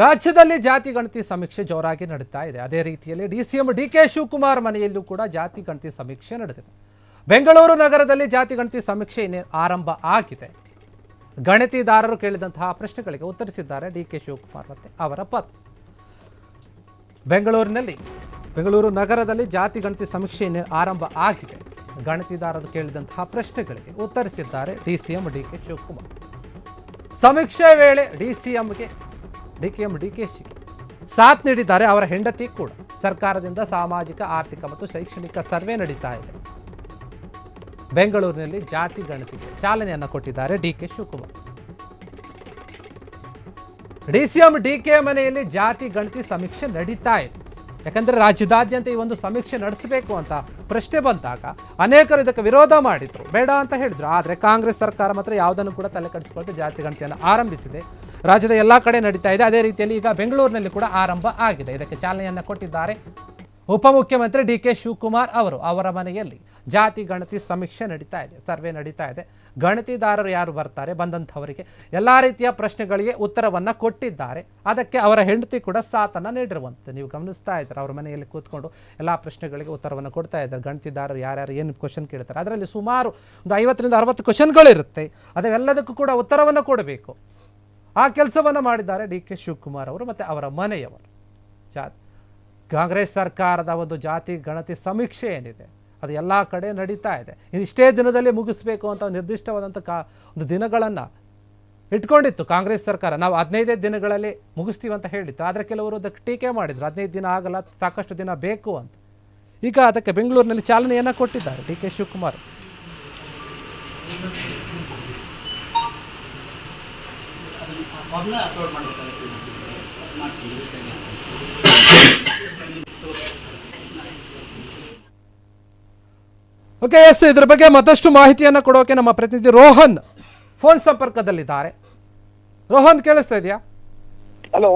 ರಾಜ್ಯದಲ್ಲಿ ಜಾತಿ ಗಣತಿ ಸಮೀಕ್ಷೆ ಜೋರಾಗಿ ನಡೀತಾ ಇದೆ. ಅದೇ ರೀತಿಯಲ್ಲಿ ಡಿಸಿಎಂ ಡಿಕೆ ಶಿವಕುಮಾರ್ ಮನೆಯಲ್ಲೂ ಕೂಡ ಜಾತಿ ಗಣತಿ ಸಮೀಕ್ಷೆ ನಡೆದಿದೆ. ಬೆಂಗಳೂರು ನಗರದಲ್ಲಿ ಜಾತಿ ಗಣತಿ ಸಮೀಕ್ಷೆ ಆರಂಭ ಆಗಿದೆ. ಗಣತಿದಾರರು ಕೇಳಿದಂತಹ ಪ್ರಶ್ನೆಗಳಿಗೆ ಉತ್ತರಿಸಿದ್ದಾರೆ ಡಿಕೆ ಶಿವಕುಮಾರ್ ಮತ್ತೆ ಅವರ ಪತ್ನಿ. ಬೆಂಗಳೂರು ನಗರದಲ್ಲಿ ಜಾತಿ ಗಣತಿ ಸಮೀಕ್ಷೆ ಆರಂಭ ಆಗಿದೆ. ಗಣತಿದಾರರು ಕೇಳಿದಂತಹ ಪ್ರಶ್ನೆಗಳಿಗೆ ಉತ್ತರಿಸಿದ್ದಾರೆ ಡಿಸಿಎಂ ಡಿಕೆ ಶಿವಕುಮಾರ್. ಸಮೀಕ್ಷೆ ವೇಳೆ ಡಿಸಿಎಂ ಡಿಕೆಶಿ ಸಾಥ್ ನೀಡಿದ್ದಾರೆ. ಅವರ ಹೆಂಡತಿ ಕೂಡ. ಸರ್ಕಾರದಿಂದ ಸಾಮಾಜಿಕ, ಆರ್ಥಿಕ ಮತ್ತು ಶೈಕ್ಷಣಿಕ ಸರ್ವೆ ನಡೀತಾ ಇದೆ. ಬೆಂಗಳೂರಿನಲ್ಲಿ ಜಾತಿ ಗಣತಿಗೆ ಚಾಲನೆಯನ್ನು ಕೊಟ್ಟಿದ್ದಾರೆ ಡಿಕೆ ಶಿವಕುಮಾರ್. ಡಿಸಿಎಂ ಡಿಕೆ ಮನೆಯಲ್ಲಿ ಜಾತಿ ಗಣತಿ ಸಮೀಕ್ಷೆ ನಡೀತಾ ಇದೆ. ಯಾಕಂದರೆ ರಾಜ್ಯದಾದ್ಯಂತ ಈ ಒಂದು ಸಮೀಕ್ಷೆ ನಡೆಸಬೇಕು ಅಂತ ಪ್ರಶ್ನೆ ಬಂದಾಗ ಅನೇಕರು ಇದಕ್ಕೆ ವಿರೋಧ ಮಾಡಿದ್ರು, ಬೇಡ ಅಂತ ಹೇಳಿದ್ರು. ಆದರೆ ಕಾಂಗ್ರೆಸ್ ಸರ್ಕಾರ ಮಾತ್ರ ಯಾವುದನ್ನು ಕೂಡ ತಲೆ ಕೆಡಿಸಿಕೊಂಡು ಜಾತಿ ಗಣತಿಯನ್ನು ಆರಂಭಿಸಿದೆ. ರಾಜ್ಯದ ಎಲ್ಲ ಕಡೆ ನಡೀತಾ ಇದೆ. ಅದೇ ರೀತಿಯಲ್ಲಿ ಈಗ ಬೆಂಗಳೂರಿನಲ್ಲಿ ಕೂಡ ಆರಂಭ ಆಗಿದೆ. ಇದಕ್ಕೆ ಚಾಲನೆಯನ್ನು ಕೊಟ್ಟಿದ್ದಾರೆ ಉಪಮುಖ್ಯಮಂತ್ರಿ ಡಿಕೆ ಶಿವಕುಮಾರ್ ಅವರು. ಅವರ ಮನೆಯಲ್ಲಿ ಜಾತಿ ಗಣತಿ ಸಮೀಕ್ಷೆ ನಡೀತಾ ಇದೆ, ಸರ್ವೆ ನಡೀತಾ ಇದೆ. ಗಣತಿದಾರರು ಯಾರು ಬರ್ತಾರೆ, ಬಂದಂಥವರಿಗೆ ಎಲ್ಲ ರೀತಿಯ ಪ್ರಶ್ನೆಗಳಿಗೆ ಉತ್ತರವನ್ನು ಕೊಟ್ಟಿದ್ದಾರೆ. ಅದಕ್ಕೆ ಅವರ ಹೆಂಡತಿ ಕೂಡ ಸಾಥನ್ನು ನೀಡಿರುವಂತೆ ನೀವು ಗಮನಿಸ್ತಾ ಇದ್ದಾರೆ. ಅವರ ಮನೆಯಲ್ಲಿ ಕೂತ್ಕೊಂಡು ಎಲ್ಲ ಪ್ರಶ್ನೆಗಳಿಗೆ ಉತ್ತರವನ್ನು ಕೊಡ್ತಾ ಇದ್ದಾರೆ. ಗಣತಿದಾರರು ಯಾರ್ಯಾರು ಏನು ಕ್ವಶನ್ ಕೇಳ್ತಾರೆ, ಅದರಲ್ಲಿ ಸುಮಾರು ಒಂದು 50ರಿಂದ 60 ಕ್ವಶನ್ಗಳಿರುತ್ತೆ. ಅದೆಲ್ಲದಕ್ಕೂ ಕೂಡ ಉತ್ತರವನ್ನು ಕೊಡಬೇಕು. ಆ ಕೆಲಸವನ್ನು ಮಾಡಿದ್ದಾರೆ ಡಿಕೆ ಶಿವಕುಮಾರ್ ಅವರು ಮತ್ತು ಅವರ ಮನೆಯವರು. ಕಾಂಗ್ರೆಸ್ ಸರ್ಕಾರದ ಒಂದು ಜಾತಿ ಗಣತಿ ಸಮೀಕ್ಷೆ ಏನಿದೆ ಅದು ಎಲ್ಲ ಕಡೆ ನಡೀತಾ ಇದೆ. ಇಷ್ಟೇ ದಿನದಲ್ಲಿ ಮುಗಿಸ್ಬೇಕು ಅಂತ ನಿರ್ದಿಷ್ಟವಾದಂಥ ಒಂದು ದಿನಗಳನ್ನು ಇಟ್ಕೊಂಡಿತ್ತು ಕಾಂಗ್ರೆಸ್ ಸರ್ಕಾರ. ನಾವು 15 ದಿನಗಳಲ್ಲಿ ಮುಗಿಸ್ತೀವಿ ಅಂತ ಹೇಳಿತ್ತು. ಆದರೆ ಕೆಲವರು ಅದಕ್ಕೆ ಟೀಕೆ ಮಾಡಿದ್ರು, 15 ದಿನ ಆಗಲ್ಲ, ಸಾಕಷ್ಟು ದಿನ ಬೇಕು ಅಂತ. ಈಗ ಅದಕ್ಕೆ ಬೆಂಗಳೂರಿನಲ್ಲಿ ಚಾಲನೆಯನ್ನು ಕೊಟ್ಟಿದ್ದಾರೆ ಡಿಕೆ ಶಿವಕುಮಾರ್. ಓಕೆ, ಎಸ್, ಇದ್ರ ಬಗ್ಗೆ ಮತ್ತಷ್ಟು ಮಾಹಿತಿಯನ್ನು ಕೊಡೋಕೆ ನಮ್ಮ ಪ್ರತಿನಿಧಿ ರೋಹನ್ ಫೋನ್ ಸಂಪರ್ಕದಲ್ಲಿದ್ದಾರೆ. ರೋಹನ್, ಕೇಳಿಸ್ತಾ ಇದೆಯಾ? ಹಲೋ.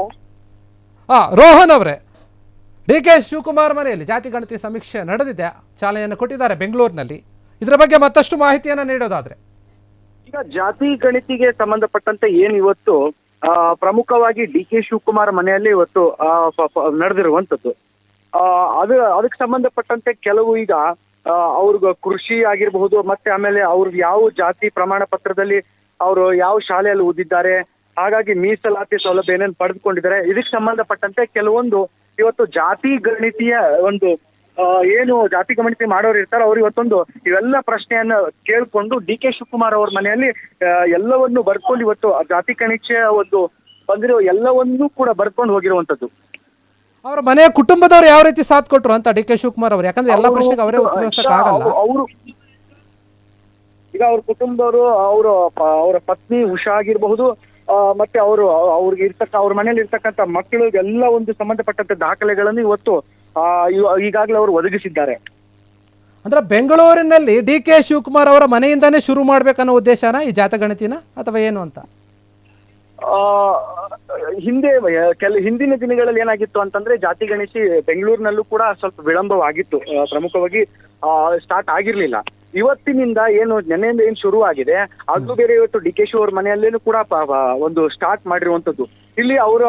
ರೋಹನ್ ಅವರೇ, ಡಿಕೆ ಶಿವಕುಮಾರ್ ಮನೆಯಲ್ಲಿ ಜಾತಿ ಗಣತಿ ಸಮೀಕ್ಷೆ ನಡೆದಿದೆ, ಚಾಲನೆಯನ್ನು ಕೊಟ್ಟಿದ್ದಾರೆ ಬೆಂಗಳೂರಿನಲ್ಲಿ. ಇದರ ಬಗ್ಗೆ ಮತ್ತಷ್ಟು ಮಾಹಿತಿಯನ್ನು ನೀಡೋದಾದ್ರೆ. ಈಗ ಜಾತಿ ಗಣತಿಗೆ ಸಂಬಂಧಪಟ್ಟಂತೆ ಏನು ಇವತ್ತು ಪ್ರಮುಖವಾಗಿ ಡಿಕೆ ಶಿವಕುಮಾರ್ ಮನೆಯಲ್ಲಿ ಇವತ್ತು ನಡೆದಿರುವಂತದ್ದು, ಅದಕ್ಕೆ ಸಂಬಂಧಪಟ್ಟಂತೆ ಕೆಲವು ಈಗ ಅವ್ರಿಗೆ ಕೃಷಿ ಆಗಿರಬಹುದು, ಮತ್ತೆ ಆಮೇಲೆ ಅವ್ರಿಗೆ ಯಾವ ಜಾತಿ ಪ್ರಮಾಣ ಪತ್ರದಲ್ಲಿ ಅವರು ಯಾವ ಶಾಲೆಯಲ್ಲಿ ಓದಿದ್ದಾರೆ, ಹಾಗಾಗಿ ಮೀಸಲಾತಿ ಸೌಲಭ್ಯ ಏನೇನು ಪಡೆದುಕೊಂಡಿದ್ದಾರೆ, ಇದಕ್ಕೆ ಸಂಬಂಧಪಟ್ಟಂತೆ ಕೆಲವೊಂದು ಇವತ್ತು ಜಾತಿ ಗಣತಿಯ ಒಂದು ಏನು ಜಾತಿ ಗಣತಿ ಮಾಡೋರು ಇರ್ತಾರೆ ಅವ್ರು ಇವತ್ತೊಂದು ಇವೆಲ್ಲ ಪ್ರಶ್ನೆಯನ್ನ ಕೇಳ್ಕೊಂಡು ಡಿಕೆ ಶಿವಕುಮಾರ್ ಅವ್ರ ಮನೆಯಲ್ಲಿ ಎಲ್ಲವನ್ನು ಬರ್ಕೊಂಡು ಇವತ್ತು ಜಾತಿ ಗಣತಿಯ ಒಂದು ಬಂದಿರೋ ಎಲ್ಲವನ್ನೂ ಕೂಡ ಬರ್ಕೊಂಡು ಹೋಗಿರುವಂತದ್ದು. ಅವರ ಮನೆಯ ಕುಟುಂಬದವರು ಯಾವ ರೀತಿ ಸಾಥ್ ಕೊಟ್ರು ಅಂತ ಡಿಕೆ ಶಿವಕುಮಾರ್ ಅವರು? ಯಾಕಂದ್ರೆ ಎಲ್ಲ ಪ್ರಶ್ನೆಗೆ ಅವರೇ ಉತ್ತರಿಸಕ್ಕಾಗಲ್ಲ. ಅವರು ಈಗ ಅವ್ರ ಕುಟುಂಬದವರು ಅವರ ಪತ್ನಿ ಉಷಾ ಆಗಿರಬಹುದು, ಮತ್ತೆ ಅವ್ರ ಮನೆಯಲ್ಲಿ ಇರ್ತಕ್ಕಂಥ ಮಕ್ಕಳಿಗೆಲ್ಲ ಒಂದು ಸಂಬಂಧಪಟ್ಟಂತ ದಾಖಲೆಗಳನ್ನು ಇವತ್ತು ಈಗಾಗಲೇ ಅವರು ಒದಗಿಸಿದ್ದಾರೆ. ಅಂದ್ರೆ ಬೆಂಗಳೂರಿನಲ್ಲಿ ಡಿಕೆ ಶಿವಕುಮಾರ್ ಅವರ ಮನೆಯಿಂದಾನೇ ಶುರು ಮಾಡ್ಬೇಕನ್ನೋ ಉದ್ದೇಶನ ಈ ಜಾತಗಣತಿನ, ಅಥವಾ ಏನು ಅಂತ? ಹಿಂದಿನ ದಿನಗಳಲ್ಲಿ ಏನಾಗಿತ್ತು ಅಂತಂದ್ರೆ ಜಾತಿ ಗಣತಿ ಬೆಂಗಳೂರಿನಲ್ಲೂ ಕೂಡ ಸ್ವಲ್ಪ ವಿಳಂಬವಾಗಿತ್ತು, ಪ್ರಮುಖವಾಗಿ ಸ್ಟಾರ್ಟ್ ಆಗಿರ್ಲಿಲ್ಲ. ಇವತ್ತಿನಿಂದ ಏನು ನೆನ್ನೆಯಿಂದ ಏನ್ ಶುರು ಆಗಿದೆ ಅದು ಬೇರೆ. ಇವತ್ತು ಡಿ ಕೆ ಶಿ ಅವ್ರ ಮನೆಯಲ್ಲೇನು ಕೂಡ ಒಂದು ಸ್ಟಾರ್ಟ್ ಮಾಡಿರುವಂತದ್ದು. ಇಲ್ಲಿ ಅವರು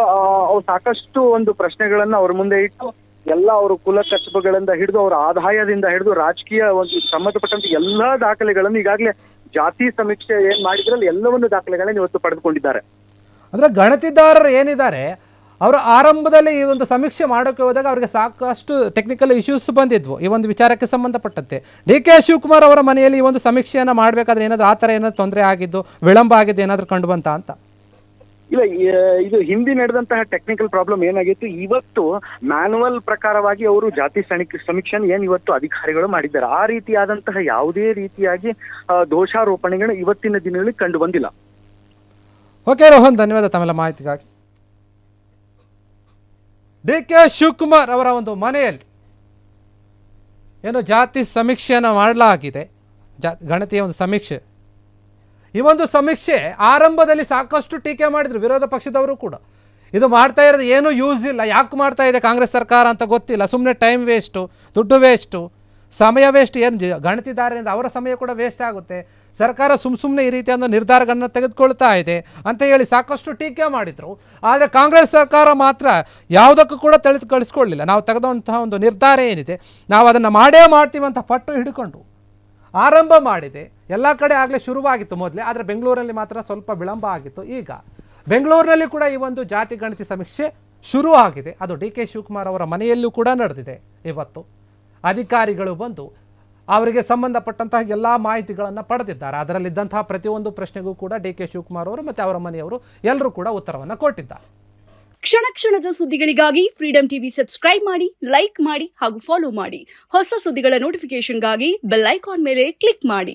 ಸಾಕಷ್ಟು ಒಂದು ಪ್ರಶ್ನೆಗಳನ್ನ ಅವ್ರ ಮುಂದೆ ಇಟ್ಟು ಎಲ್ಲ ಅವರು ಕುಲ ಕಸಬುಗಳಿಂದ ಹಿಡಿದು ಅವರ ಆದಾಯದಿಂದ ಹಿಡಿದು ರಾಜಕೀಯ ಒಂದು ಸಂಬಂಧಪಟ್ಟಂತ ಎಲ್ಲಾ ದಾಖಲೆಗಳನ್ನು ಈಗಾಗಲೇ ಜಾತಿ ಸಮೀಕ್ಷೆ ಏನ್ ಮಾಡಿದ್ರಲ್ಲಿ ಎಲ್ಲವನ್ನು ದಾಖಲೆಗಳನ್ನ ಇವತ್ತು ಪಡೆದುಕೊಂಡಿದ್ದಾರೆ. ಅಂದ್ರೆ ಗಣತಿದಾರರು ಏನಿದ್ದಾರೆ ಅವರು ಆರಂಭದಲ್ಲಿ ಈ ಒಂದು ಸಮೀಕ್ಷೆ ಮಾಡೋಕೆ ಹೋದಾಗ ಅವರಿಗೆ ಸಾಕಷ್ಟು ಟೆಕ್ನಿಕಲ್ ಇಶ್ಯೂಸ್ ಬಂದಿದ್ವು ಈ ಒಂದು ವಿಚಾರಕ್ಕೆ ಸಂಬಂಧಪಟ್ಟಂತೆ. ಡಿ ಕೆ ಶಿವಕುಮಾರ್ ಅವರ ಮನೆಯಲ್ಲಿ ಈ ಒಂದು ಸಮೀಕ್ಷೆಯನ್ನು ಮಾಡಬೇಕಾದ್ರೆ ಏನಾದರೂ ಆ ಥರ ಏನಾದ್ರು ತೊಂದರೆ ಆಗಿದ್ದು, ವಿಳಂಬ ಆಗಿದ್ದು ಏನಾದರೂ ಕಂಡು ಬಂತ ಅಂತ? ಇಲ್ಲ, ಇದು ಹಿಂದೆ ನಡೆದಂತಹ ಟೆಕ್ನಿಕಲ್ ಪ್ರಾಬ್ಲಮ್ ಏನಾಗಿತ್ತು, ಇವತ್ತು ಮ್ಯಾನುವಲ್ ಪ್ರಕಾರವಾಗಿ ಅವರು ಜಾತಿ ಸಮೀಕ್ಷೆ ಏನ್ ಇವತ್ತು ಅಧಿಕಾರಿಗಳು ಮಾಡಿದ್ದಾರೆ. ಆ ರೀತಿಯಾದಂತಹ ಯಾವುದೇ ರೀತಿಯಾಗಿ ದೋಷಾರೋಪಣೆಗಳು ಇವತ್ತಿನ ದಿನಗಳಲ್ಲಿ ಕಂಡು ಬಂದಿಲ್ಲ. ಓಕೆ ರೋಹನ್, ಧನ್ಯವಾದ ತಮ್ಮೆಲ್ಲ ಮಾಹಿತಿಗಾಗಿ. ಡಿ ಕೆ ಶಿವಕುಮಾರ್ ಅವರ ಒಂದು ಮನೆಯಲ್ಲಿ ಏನು ಜಾತಿ ಸಮೀಕ್ಷೆಯನ್ನು ಮಾಡಲಾಗಿದೆ, ಗಣತಿಯ ಒಂದು ಸಮೀಕ್ಷೆ. ಈ ಒಂದು ಸಮೀಕ್ಷೆ ಆರಂಭದಲ್ಲಿ ಸಾಕಷ್ಟು ಟೀಕೆ ಮಾಡಿದ್ರು ವಿರೋಧ ಪಕ್ಷದವರು ಕೂಡ. ಇದು ಮಾಡ್ತಾ ಇರೋದು ಏನೂ ಯೂಸ್ ಇಲ್ಲ, ಯಾಕೆ ಮಾಡ್ತಾ ಇದೆ ಕಾಂಗ್ರೆಸ್ ಸರ್ಕಾರ ಅಂತ ಗೊತ್ತಿಲ್ಲ, ಸುಮ್ಮನೆ ಟೈಮ್ ವೇಸ್ಟು, ದುಡ್ಡು ವೇಸ್ಟು, ಸಮಯ ವೇಸ್ಟ್, ಏನು ಗಣಿತಿದ್ದಾರೆ ಅವರ ಸಮಯ ಕೂಡ ವೇಸ್ಟ್ ಆಗುತ್ತೆ. ಸರ್ಕಾರ ಸುಮ್ಮನೆ ಈ ರೀತಿಯಾದ ನಿರ್ಧಾರಗಳನ್ನ ತೆಗೆದುಕೊಳ್ತಾ ಇದೆ ಅಂತ ಹೇಳಿ ಸಾಕಷ್ಟು ಟೀಕೆ ಮಾಡಿದರು. ಆದರೆ ಕಾಂಗ್ರೆಸ್ ಸರ್ಕಾರ ಮಾತ್ರ ಯಾವುದಕ್ಕೂ ಕೂಡ ಕಳಿಸ್ಕೊಳ್ಳಿಲ್ಲ. ನಾವು ತೆಗೆದಂತಹ ಒಂದು ನಿರ್ಧಾರ ಏನಿದೆ ನಾವು ಅದನ್ನು ಮಾಡೇ ಮಾಡ್ತೀವಿ ಅಂತ ಪಟ್ಟು ಹಿಡ್ಕೊಂಡು ಆರಂಭ ಮಾಡಿದೆ. ಎಲ್ಲ ಕಡೆ ಆಗಲೇ ಶುರುವಾಗಿತ್ತು ಮೊದಲೇ, ಆದರೆ ಬೆಂಗಳೂರಲ್ಲಿ ಮಾತ್ರ ಸ್ವಲ್ಪ ವಿಳಂಬ ಆಗಿತ್ತು. ಈಗ ಬೆಂಗಳೂರಿನಲ್ಲಿ ಕೂಡ ಈ ಒಂದು ಜಾತಿ ಗಣತಿ ಸಮೀಕ್ಷೆ ಶುರು ಆಗಿದೆ. ಅದು ಡಿ ಕೆ ಶಿವಕುಮಾರ್ ಅವರ ಮನೆಯಲ್ಲೂ ಕೂಡ ನಡೆದಿದೆ. ಇವತ್ತು ಅಧಿಕಾರಿಗಳು ಬಂದು ಅವರಿಗೆ ಸಂಬಂಧಪಟ್ಟಂತಹ ಎಲ್ಲ ಮಾಹಿತಿಗಳನ್ನು ಪಡೆದಿದ್ದಾರೆ. ಅದರಲ್ಲಿದ್ದಂತಹ ಪ್ರತಿಯೊಂದು ಪ್ರಶ್ನೆಗೂ ಕೂಡ ಡಿ ಕೆ ಶಿವಕುಮಾರ್ ಅವರು ಮತ್ತು ಅವರ ಮನೆಯವರು ಎಲ್ಲರೂ ಕೂಡ ಉತ್ತರವನ್ನು ಕೊಟ್ಟಿದ್ದಾರೆ. ಕ್ಷಣ ಕ್ಷಣದ ಸುದ್ದಿಗಳಿಗಾಗಿ ಫ್ರೀಡಂ ಟಿವಿ ಸಬ್ಸ್ಕ್ರೈಬ್ ಮಾಡಿ, ಲೈಕ್ ಮಾಡಿ ಹಾಗೂ ಫಾಲೋ ಮಾಡಿ. ಹೊಸ ಸುದ್ದಿಗಳ ನೋಟಿಫಿಕೇಶನ್ಗಾಗಿ ಬೆಲ್ ಐಕಾನ್ ಮೇಲೆ ಕ್ಲಿಕ್ ಮಾಡಿ.